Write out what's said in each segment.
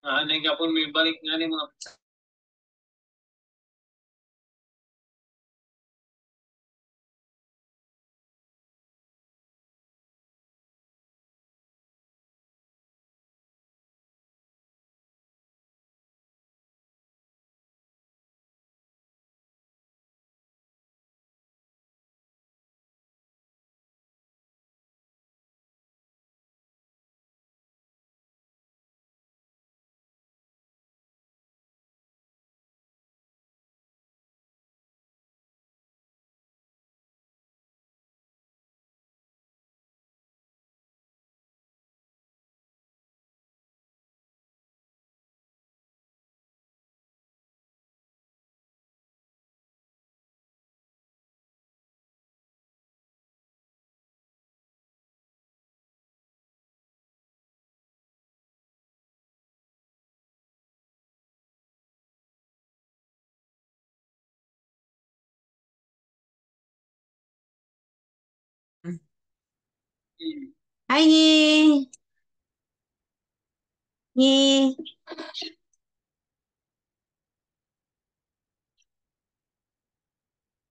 Nagapon may balik nga ni mga Hi, Nhi. Nhi.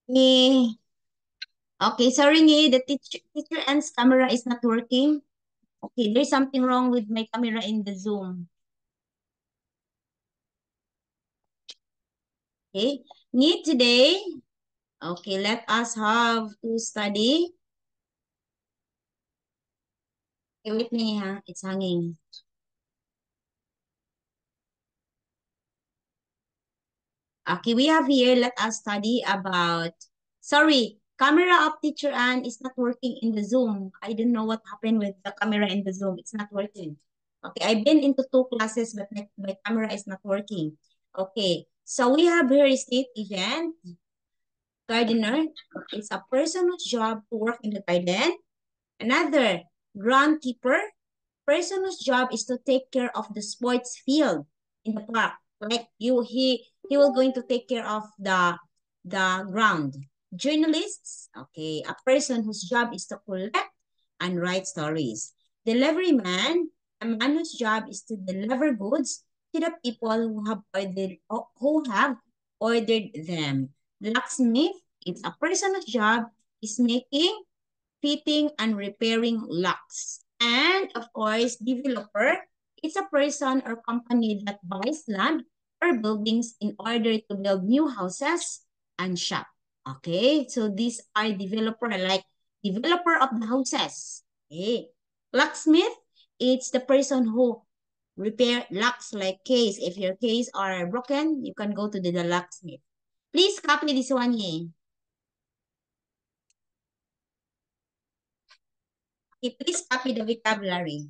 Nhi. Okay, sorry, Nhi. The teacher Ann's camera is not working. Okay, there's something wrong with my camera in the Zoom. Okay, Nhi, today. Okay, let us have to study. Okay, wait, Nhi, ha? It's hanging. Okay, we have here, let us study about, sorry, camera of teacher Ann is not working in the Zoom. I don't know what happened with the camera in the Zoom. It's not working. Okay, I've been into two classes, but my camera is not working. Okay, so we have here state agent, gardener. It's a person whose job to work in the garden. Another, groundkeeper, person whose job is to take care of the sports field in the park. Like he will going to take care of the ground. Journalists, okay, a person whose job is to collect and write stories. Delivery man, a man whose job is to deliver goods to the people who have ordered them. Locksmith, it's a person whose job is making, fitting, and repairing locks. And of course, developer, it's a person or company that buys land or buildings in order to build new houses and shop. Okay, so these are developer, like developer of the houses. Okay, locksmith, it's the person who repair locks like case. If your case are broken, you can go to the locksmith. Please copy this one here. Okay, please copy the vocabulary.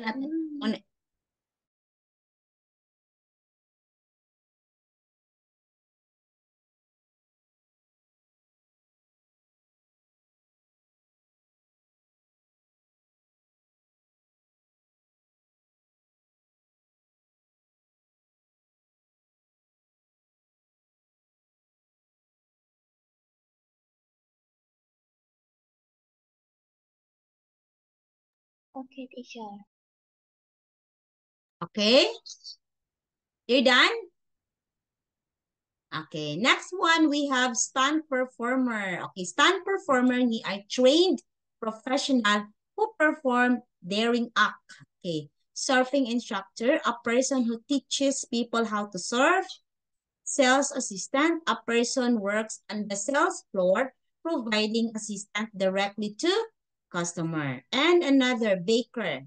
On Okay, teacher. Okay, you're done? Okay, next one we have stunt performer. Okay, stunt performer, he are trained professional who perform daring act. Okay, surfing instructor, a person who teaches people how to surf. Sales assistant, a person works on the sales floor providing assistance directly to customer. And another baker.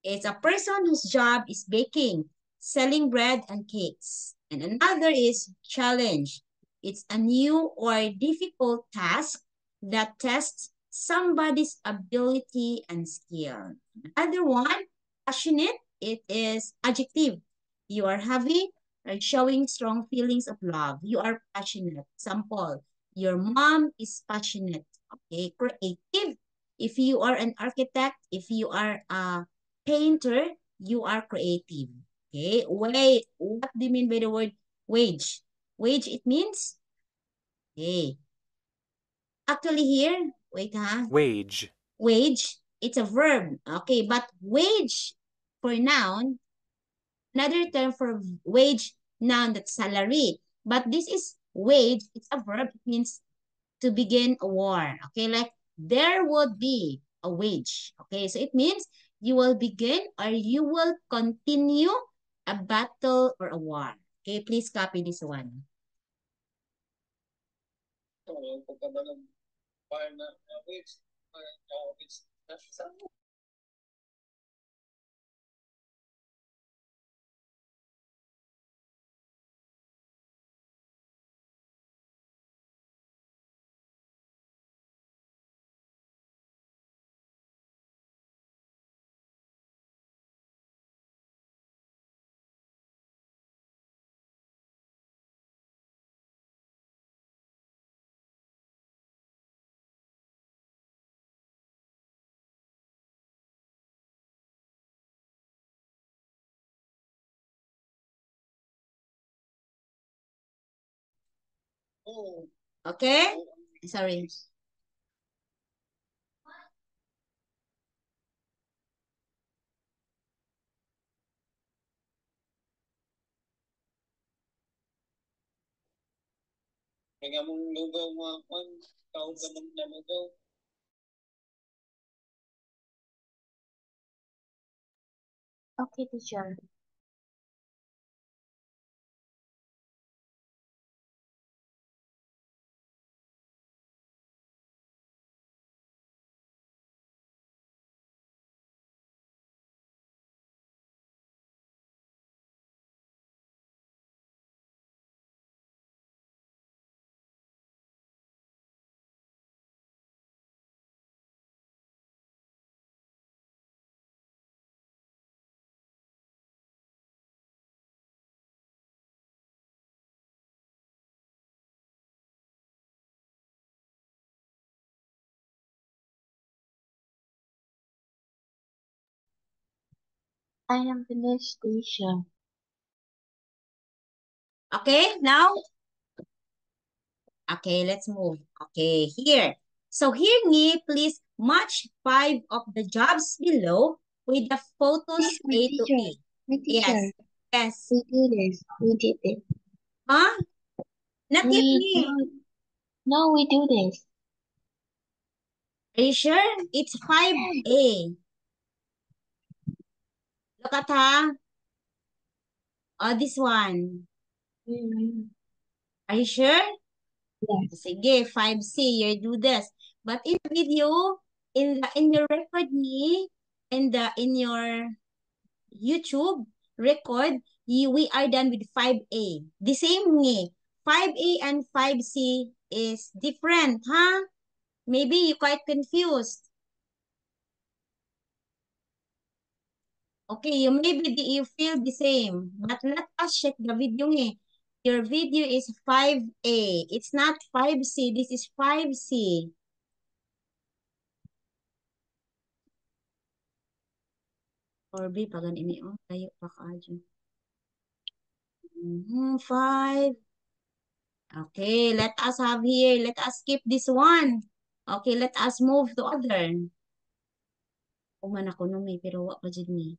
It's a person whose job is baking, selling bread and cakes. And another is challenge. It's a new or difficult task that tests somebody's ability and skill. Another one, passionate, it is adjective. You are having or showing strong feelings of love. You are passionate. Example, your mom is passionate. Okay, creative. If you are an architect, if you are a painter, you are creative. Okay, wait, what do you mean by the word wage? Wage, it means, okay. Actually here, wait ha. Wage. Wage, it's a verb. Okay, but wage for noun, another term for wage, noun, that's salary. But this is wage, it's a verb. It means to begin a war. Okay, like there would be a wage. Okay, so it means you will begin or you will continue a battle or a war. Okay, please copy this one. Ito, yung pagkaba ng fire na waves. Waves. Oh, Okay? Sorry. kaya mong lugaw mga kwan. Tawag ka ng lugaw. Okay, teacher. I am finished, teacher. Okay, now, okay, let's move. Okay, here. So here, Ngi, please match 5 of the jobs below with the photos My A to teacher, E. my teacher, Yes, yes. we do this. We did it. Huh? Not yet, We Ngi. do. No, we do this. Are you sure? It's 5A. Look at ha. Oh, this one. Are you sure? Yes. Sige, 5C, you do this. But in the video, in your record ni, in your YouTube record, we are done with 5A. The same ni. 5A and 5C is different, huh? Maybe you quite confused. Okay, you feel the same. But let us check the video ni. Your video is 5A. It's not 5C. This is 5C. Or B, pagan ini, oh, tayo pa ka dyan. 5. Okay, let us have here. Let us skip this one. Okay, let us move to other. Kuman ako no may, pero wa pa dyan ni.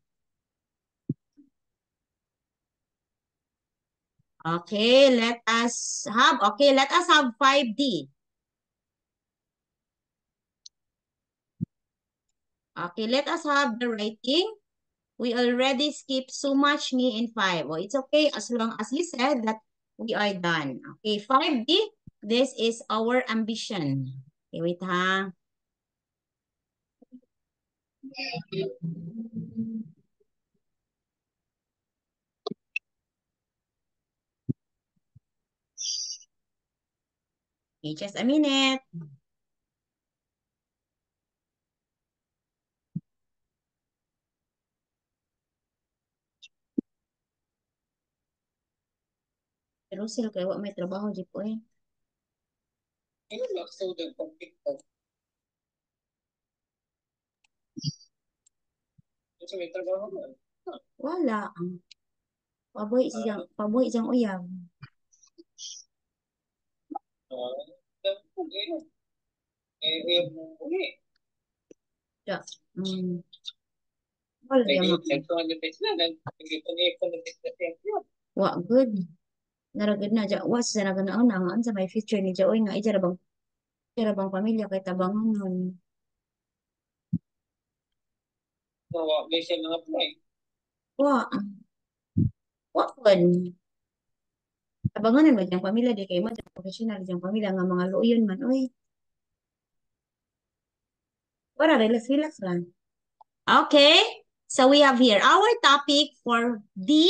Okay, let us have 5D. Okay, let us have the writing. We already skipped so much ni in 5. Oh, it's okay as long as you said that we are done. Okay, 5D, this is our ambition. Okay, wait ha. Okay, just a minute. Russell kay wa may trabaho di po eh. Ano lang student pag TikTok? Kasi may trabaho na. Wala. Paboy siyang uyab. Okay. Eh, uli. Ya. Wala yung wa good. Naragid na dya. Was sa naganaan na nga sa may future ni Joy nga ija rabang pamilya kay tabangan nun. May siya mga apply. Wa. Wa kun. Tabangan mo diyang pamilya di kay mo diyang professional diyang pamilya nga mga luoyon man oy. Wala relax lang. Okay. So we have here our topic for D.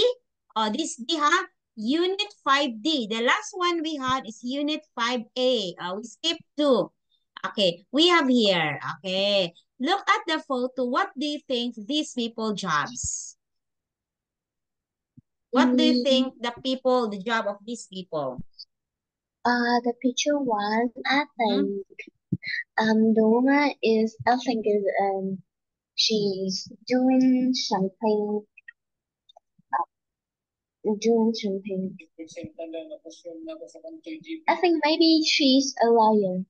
This D ha. Unit 5D. The last one we had is Unit 5A. We skipped 2. Okay. We have here. Okay. Look at the photo. What do you think these people jobs? What do you think the job of these people? The picture one, I think, the woman is, I think is, she's doing something, doing something. I think maybe she's a lawyer.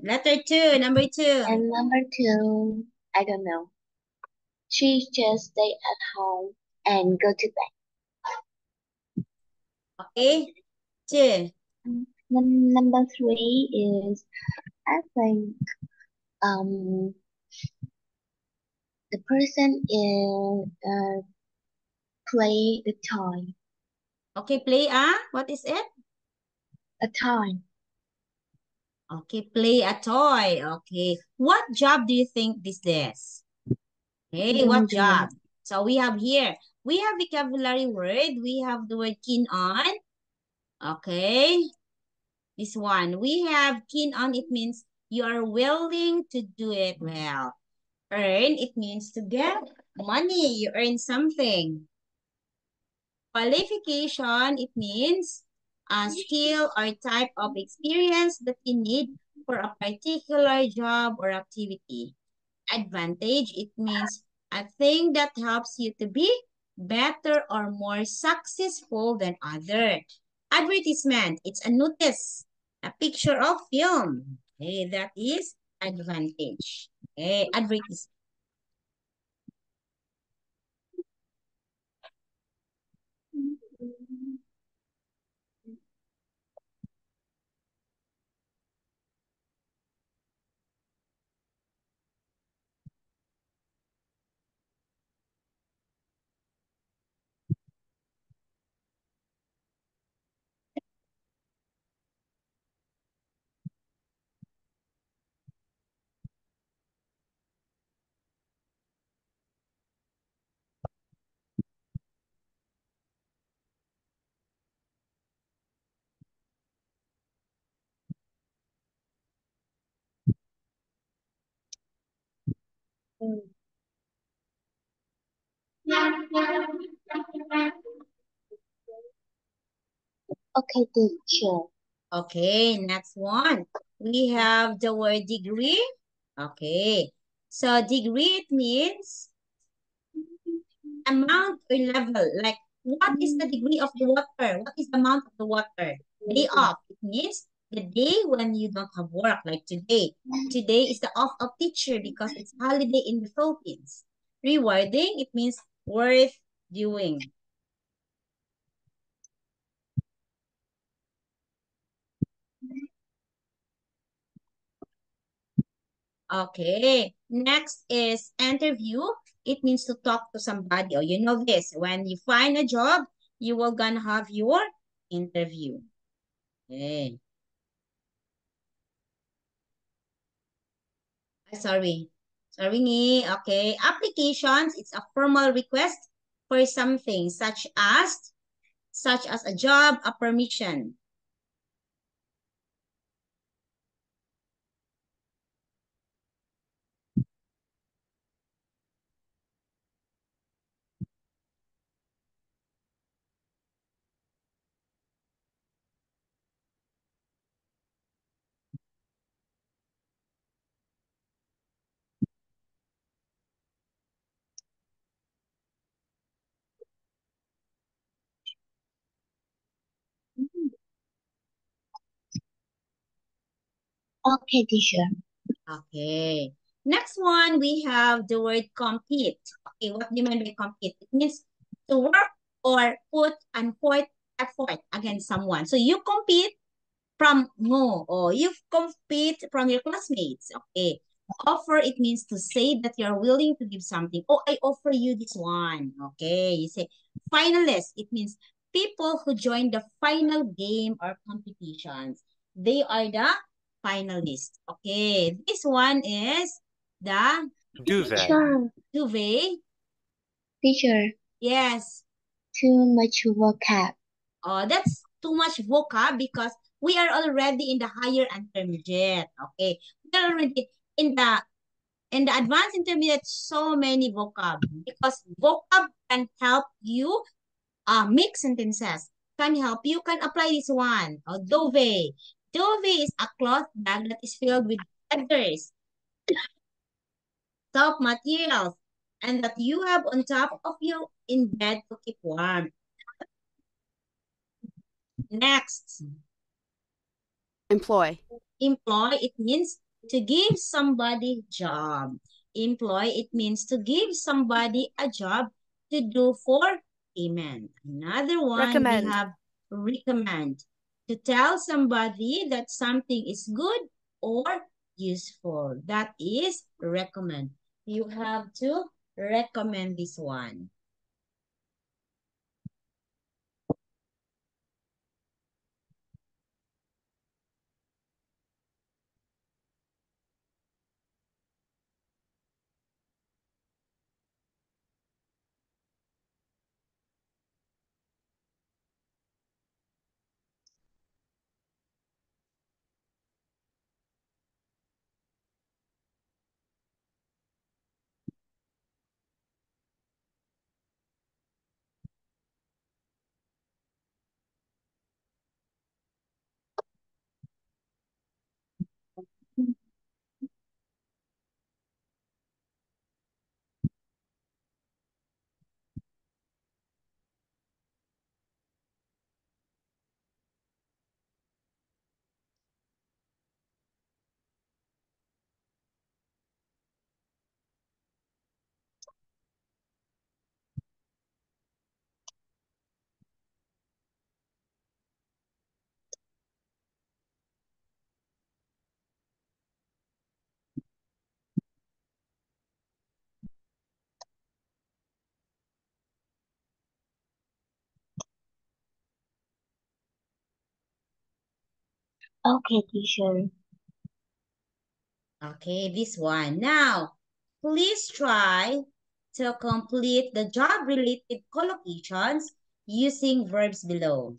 Letter 2, number 2. And number two, I don't know. She just stay at home and go to bed. Okay. 2. Number three is, I think, the person is play the toy. Okay, play what is it? A toy. Okay, play a toy. Okay. What job do you think this is? Okay, what job? So we have here, we have vocabulary word. We have the word keen on. Okay. This one, we have keen on. It means you are willing to do it well. Earn, it means to get money. You earn something. Qualification, it means a skill or type of experience that you need for a particular job or activity. Advantage, it means a thing that helps you to be better or more successful than others. Advertisement, it's a notice, a picture of film. Okay, that is advantage. Okay, advertisement. Okay, teacher. Okay, next one. We have the word degree. Okay. So degree, it means amount or level. Like, what is the degree of the water? What is the amount of the water? Day off. It means the day when you don't have work, like today. Today is the off of teacher because it's holiday in the Philippines. Rewarding, it means worth doing. Okay, next is interview. It means to talk to somebody. Or you know this, when you find a job, you will gonna have your interview. Okay. Sorry. Sorry ni. Okay. Applications, it's a formal request for something such as a job, a permission. Okay, teacher. Okay. Next one, we have the word compete. Okay, what do you mean by compete? It means to work or put and put effort against someone. So you compete from mo, or you compete from your classmates. Okay. Offer, it means to say that you're willing to give something. Oh, I offer you this one. Okay. You say finalist, it means people who join the final game or competitions. They are the finalists. Okay. This one is the Duvet. Teacher, duvet. teacher, Yes. too much vocab. That's too much vocab because we are already in the higher intermediate. Okay. We are already in the advanced intermediate, so many vocab because vocab can help you make sentences. Can help you can apply this one. Dove. Dove is a cloth bag that is filled with feathers, soft materials, and that you have on top of you in bed to keep warm. Next. Employ. Employ, it means to give somebody job. Employ, it means to give somebody a job to do for payment. Another one, we Recommend. have recommend. To tell somebody that something is good or useful. That is recommend. You have to recommend this one. Okay, teacher. Okay, this one. Now, please try to complete the job-related collocations using verbs below.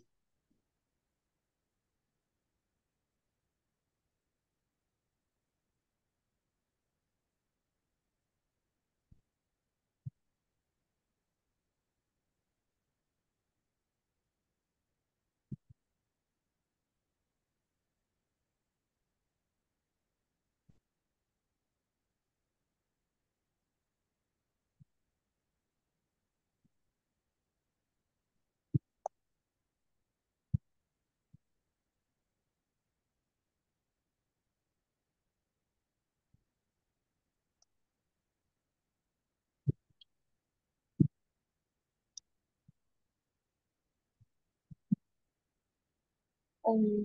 Um,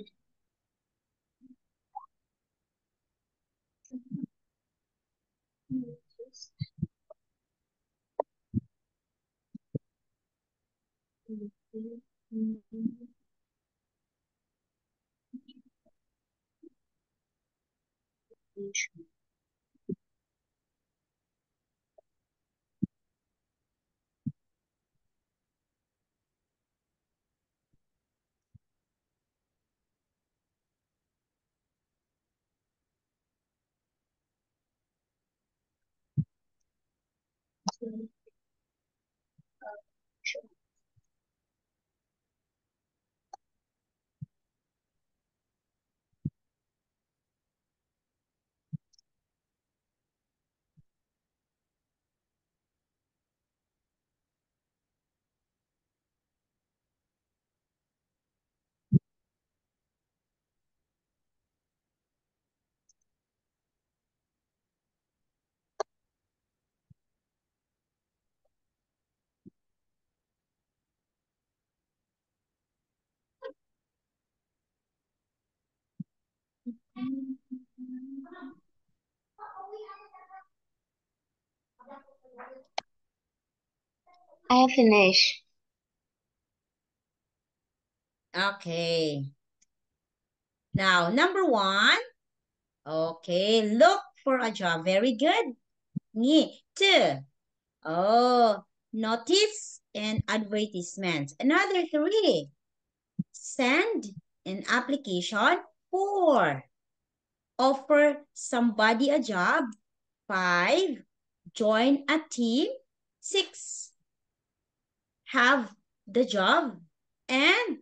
I have finished. Okay. Now, number 1. Okay, look for a job. Very good. 2. Oh, notice and advertisement. Another 3. Send an application. 4. Offer somebody a job. 5. Join a team. 6. Have the job. And,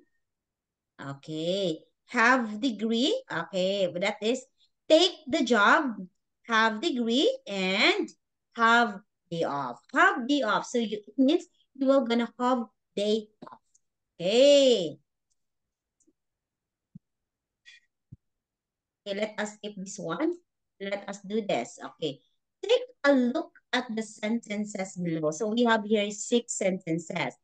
okay, have degree. Okay, but that is take the job, have degree, and have day off. Have day off. So it means you are gonna have day off. Okay. Okay, let us skip this one. Let us do this. Okay. Take a look at the sentences below. So we have here 6 sentences.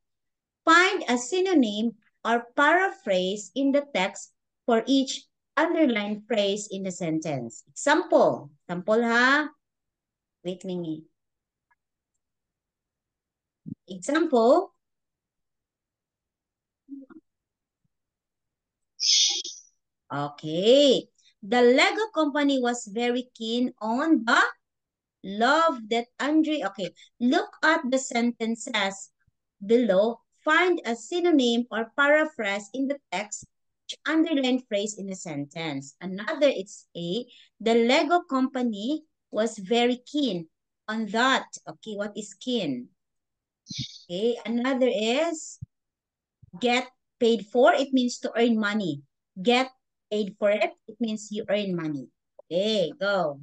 Find a synonym or paraphrase in the text for each underlined phrase in the sentence. Example. Example ha? Wait mingi. Example. Okay. The Lego company was very keen on the love that Andre. Okay. Look at the sentences below. Find a synonym or paraphrase in the text, underline phrase in a sentence. Another, it's A. The Lego company was very keen on that. Okay, what is keen? Okay, another is get paid for. It means to earn money. Get paid for it. It means you earn money. Okay, go.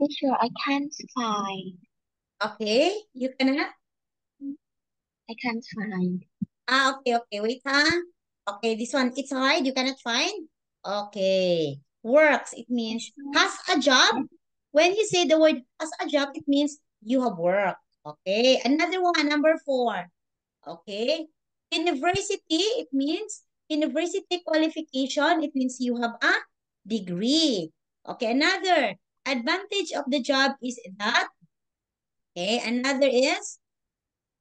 Teacher, I can't find. Okay, you cannot? I can't find. Okay, wait, Okay, this one, it's hard, you cannot find? Okay, works, it means has a job. When you say the word has a job, it means you have work. Okay, another one, number 4. Okay, university, it means university qualification, it means you have a degree. Okay, another advantage of the job is that, okay, another is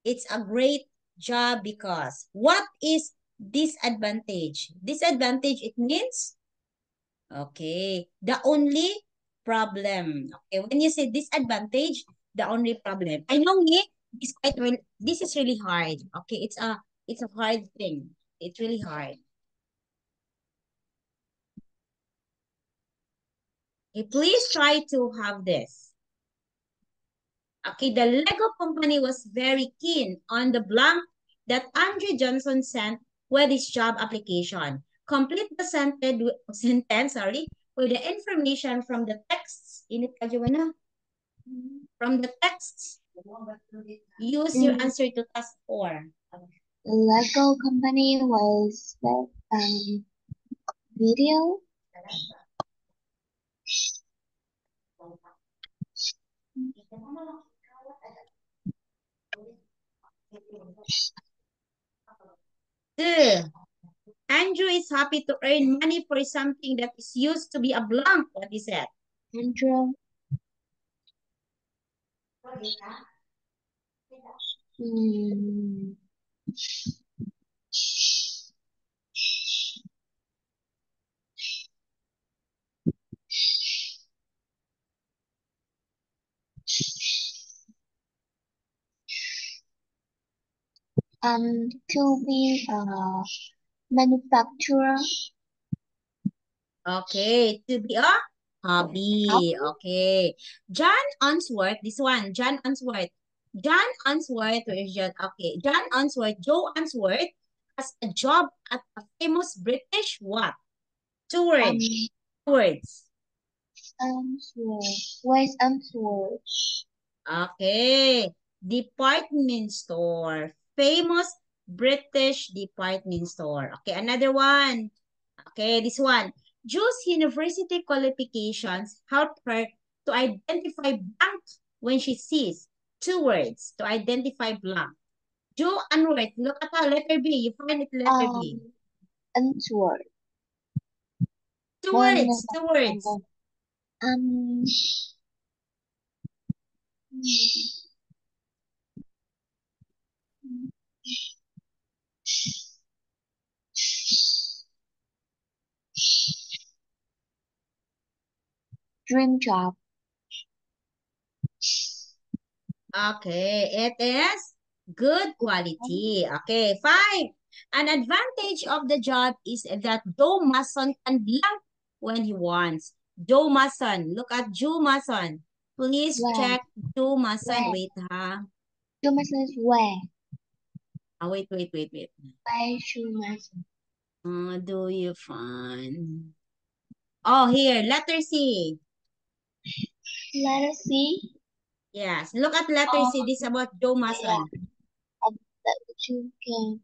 it's a great job because what is disadvantage? Disadvantage, it means, okay, the only problem. Okay, when you say disadvantage, the only problem. I know this is really hard. Okay, it's a hard thing. It's really hard. Okay, please try to have this. Okay, the Lego company was very keen on the blank that Andrew Johnson sent with his job application. Complete the sentence, with the information from the texts. Init ka, Joanna? From the texts. Use your answer to task 4. Lego company was video. Andrew is happy to earn money for something that is used to be a blank. What is that? Andrew. To be a manufacturer. Okay, to be a hobby. Okay. John Unsworth, this one, John Unsworth. John Unsworth, where is John? Okay, John Unsworth, Joe Unsworth has a job at a famous British what? 2 words. 2 words. Unsworth. Where's Unsworth? Okay. Department store. Famous British department store. Okay, another one. Okay, this one. Joe's university qualifications help her to identify blank when she sees 2 words to identify blank. Joe Unworth, look at the letter B. You find it letter B. Unsworth. 2 words, 2 words. Dream job. Okay, it is good quality. Okay, 5. An advantage of the job is that Joe Mason can blank when he wants. Joe Mason, look at Joe Mason. Please check Joe Mason. Wait, Joe Mason is where? Wait. Where Joe Mason? Do you find? Oh, here, letter C. Letter C? Yes, look at letter C. This is about Joe Mason. Yeah. That you can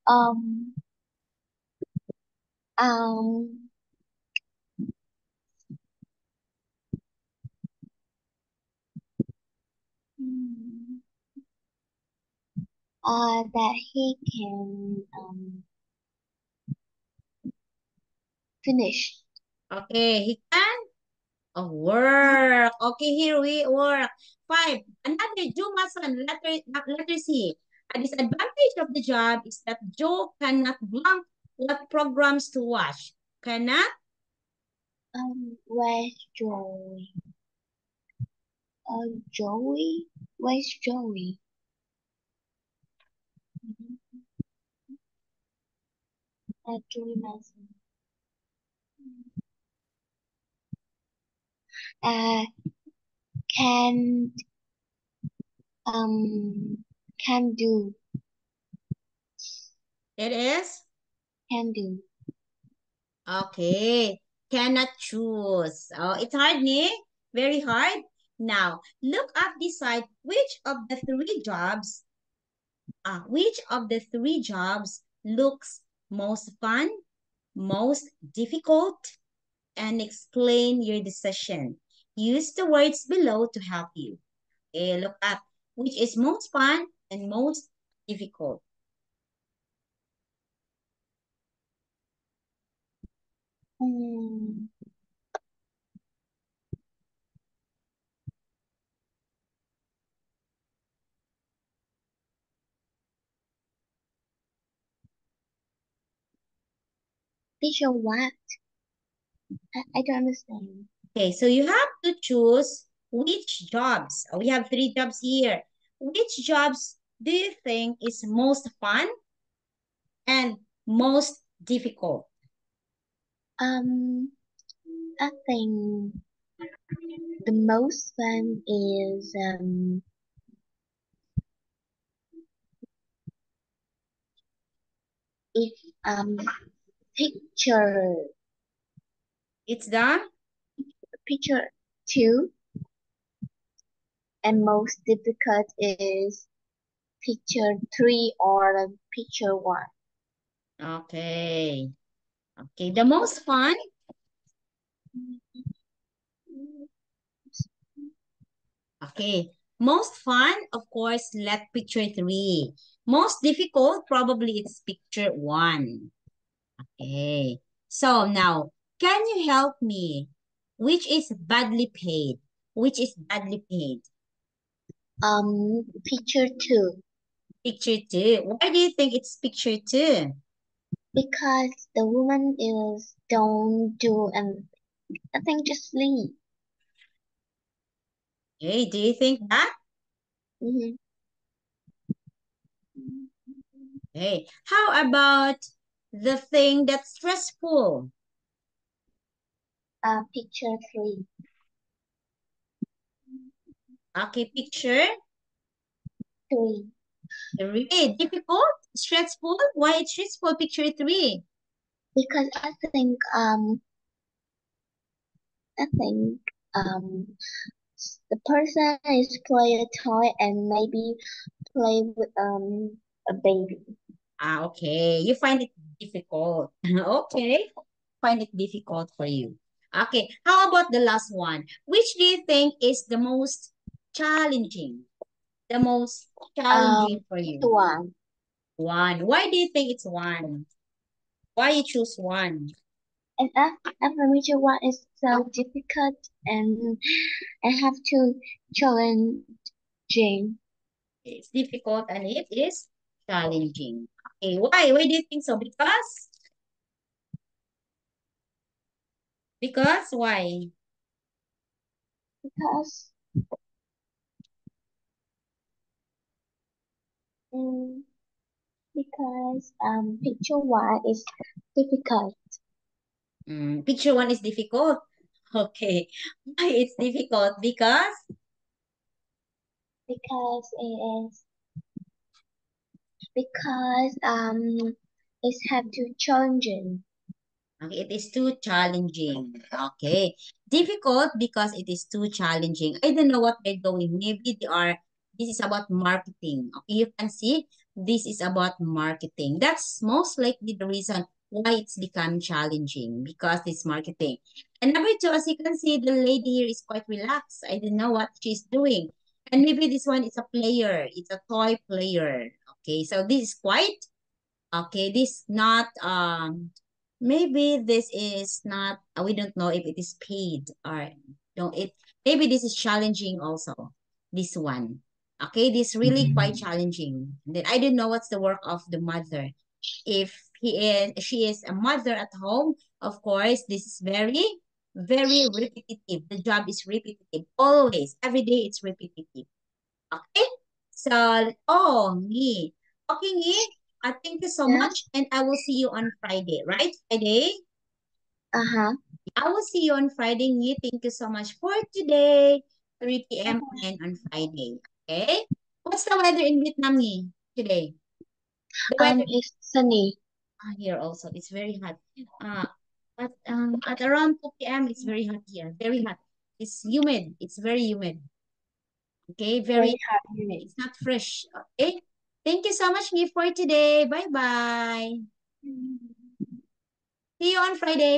um that he can finish. Okay, he can work. Okay, here we work. 5. Another Joe Mason, letter C. A disadvantage of the job is that Joe cannot blank what programs to watch. Cannot? Where's Joey? Joey? Where's Joey? Joey Mason. Can do. It is? Can do. Okay. Cannot choose. Oh, it's hard, ne? Very hard. Now, look up this side. Which of the three jobs looks most fun, most difficult, and explain your decision. Use the words below to help you. Okay, look up which is most fun and most difficult. Mm, teacher, what? I don't understand. Okay, so you have to choose which jobs. We have three jobs here. Which jobs do you think is most fun and most difficult? I think the most fun is if picture It's the picture 2, and most difficult is picture 3 or picture 1. okay. Okay, the most fun. Okay, most fun, of course, let picture 3. Most difficult, probably it's picture 1. Okay, so now, can you help me? Which is badly paid? Which is badly paid? Picture 2, Picture 2. Why do you think it's picture 2? because the woman is don't do anything. I think just sleep. Okay, do you think that? Mm-hmm. Okay, how about the thing that's stressful? Picture 3. Okay, picture 3. 3. Difficult? Stressful? Why it's stressful? Picture 3. Because I think um the person is play a toy and maybe play with a baby. Okay. You find it difficult. Okay. Find it difficult for you. Okay. How about the last one? Which do you think is the most challenging? The most challenging for you? 1. One. Why do you think it's one? Why you choose one? And affirmation 1 is so difficult and I have to challenging It's difficult and it is challenging. Okay. Why? Why do you think so? Because why? because um, picture 1 is difficult Picture 1 is difficult. Okay. Why it's difficult? because it have to challenging. Okay, it is too challenging. Okay. Difficult because it is too challenging. I don't know what they're doing. Maybe this is about marketing. Okay, you can see this is about marketing. That's most likely the reason why it's become challenging because it's marketing. And number two, as you can see, the lady here is quite relaxed. I don't know what she's doing. And maybe this one is a player. It's a toy player. Okay, so this is quite okay, this not maybe this is not we don't know if it is paid or don't it maybe this is challenging also. This one. Okay, this really quite challenging. Then I don't know what's the work of the mother. If she is a mother at home, of course, this is very, very repetitive. The job is repetitive. Always, every day it's repetitive. Okay? So, oh, Ngi. Okay, Ngi. Thank you so Yes. much. And I will see you on Friday, right? Friday? Uh-huh. I will see you on Friday, Ngi. Thank you so much for today. 3 p.m. again on Friday. Okay? What's the weather in Vietnam, Ngi, today? The weather It's sunny. here also. It's very hot. At around 2 p.m. it's very hot here. Very hot. It's humid. It's very humid. Okay, Very very hard. humid. It's not fresh. Okay. Thank you so much, me, for today. Bye-bye. See you on Friday.